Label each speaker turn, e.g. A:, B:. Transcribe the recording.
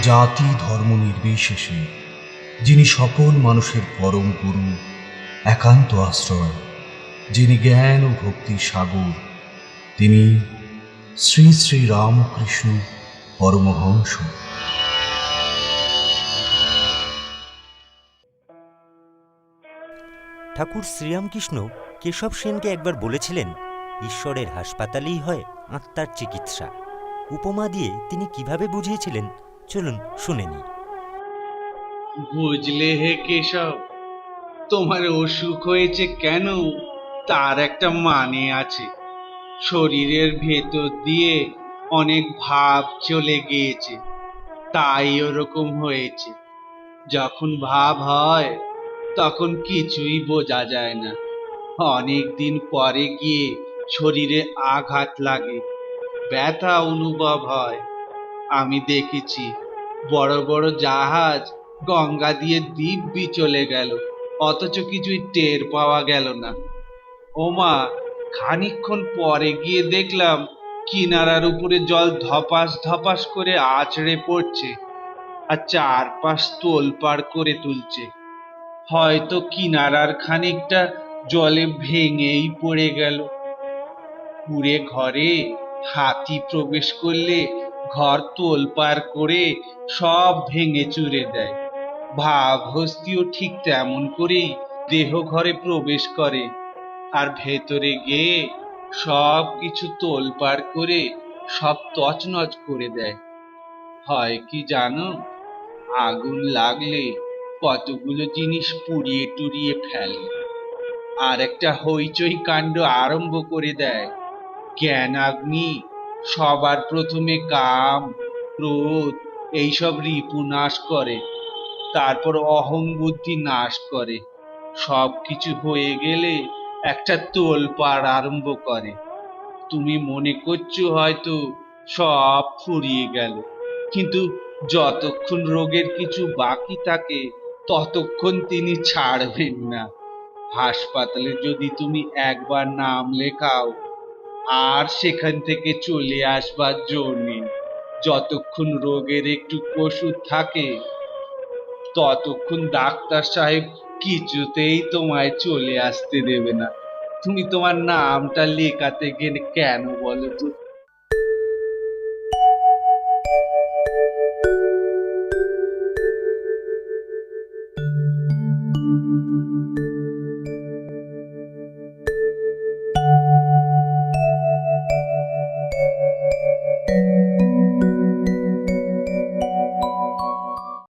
A: জাতি ধর্ম নির্বিশেষে যিনি সকল মানুষের পরম গুরু, একান্ত আশ্রয়, যিনি জ্ঞান ও ভক্তির সাগর, তিনি শ্রী শ্রী রামকৃষ্ণ পরমহংস।
B: ঠাকুর শ্রীরামকৃষ্ণ কেশব সেনকে একবার বলেছিলেন, ঈশ্বরের হাসপাতালেই হয় আত্মার চিকিৎসা। উপমা দিয়ে তিনি কিভাবে বুঝিয়েছিলেন, চলুন শুনে নিই।
C: বুঝলে হে কেশব, তোমার অসুখ হয়েছে কেন তার একটা মানে আছে। শরীরের ভেতর দিয়ে অনেক ভাব চলে গিয়েছে, তাই ওরকম হয়েছে। যখন ভাব হয় তখন কিছুই বোঝা যায় না। অনেক দিন পরে গিয়ে শরীরে আঘাত লাগে, ব্যথা অনুভব হয়। আমি দেখেছি বড় বড় জাহাজ গঙ্গা দিয়ে দিব্যি চলে গেল, অথচ কিছুই টের পাওয়া গেল না। ওমা, খানিকক্ষণ পরে গিয়ে দেখলাম কিনারার উপরে জল ধপাস ধপাস করে আছড়ে পড়ছে আর চারপাশ তোলপাড় করে তুলছে। হয়তো কিনারার খানিকটা জলে ভেঙেই পড়ে গেল। কুঁড়ে ঘরে হাতি প্রবেশ করলে ঘর তোলপাড় করে সব ভেঙে চুরে দেয়। ভাব হস্তিও ঠিক তেমন করেই দেহ ঘরে প্রবেশ করে আর ভেতরে গিয়ে সব কিছু তোলপাড় করে সব তছনছ করে দেয়। হয় কি জানো, আগুন লাগলে কতগুলো জিনিস পুড়িয়ে টুড়িয়ে ফেলে, আর একটা হইচই কাণ্ড আরম্ভ করে দেয়। জ্ঞানাগ্নি সবার প্রথমে কাম, ক্রোধ এইসব রিপু নাশ করে, তারপর অহং বুদ্ধি নাশ করে। সব কিছু হয়ে গেলে একটা তোলপাড় আরম্ভ করে। তুমি মনে করছো হয়তো সব ফুরিয়ে গেল, কিন্তু যতক্ষণ রোগের কিছু বাকি থাকে ততক্ষণ তিনি ছাড়বেন না। হাসপাতালে যদি তুমি একবার নাম লেখাও, আর সেখান থেকে চলে আসবার জো নেই। যতক্ষণ রোগের একটু ওষুধ থাকে ততক্ষণ ডাক্তার সাহেব কিছুতেই তোমায় চলে আসতে দেবে না। তুমি তোমার নামটা লেখাতে গেলে কেন বলো তো?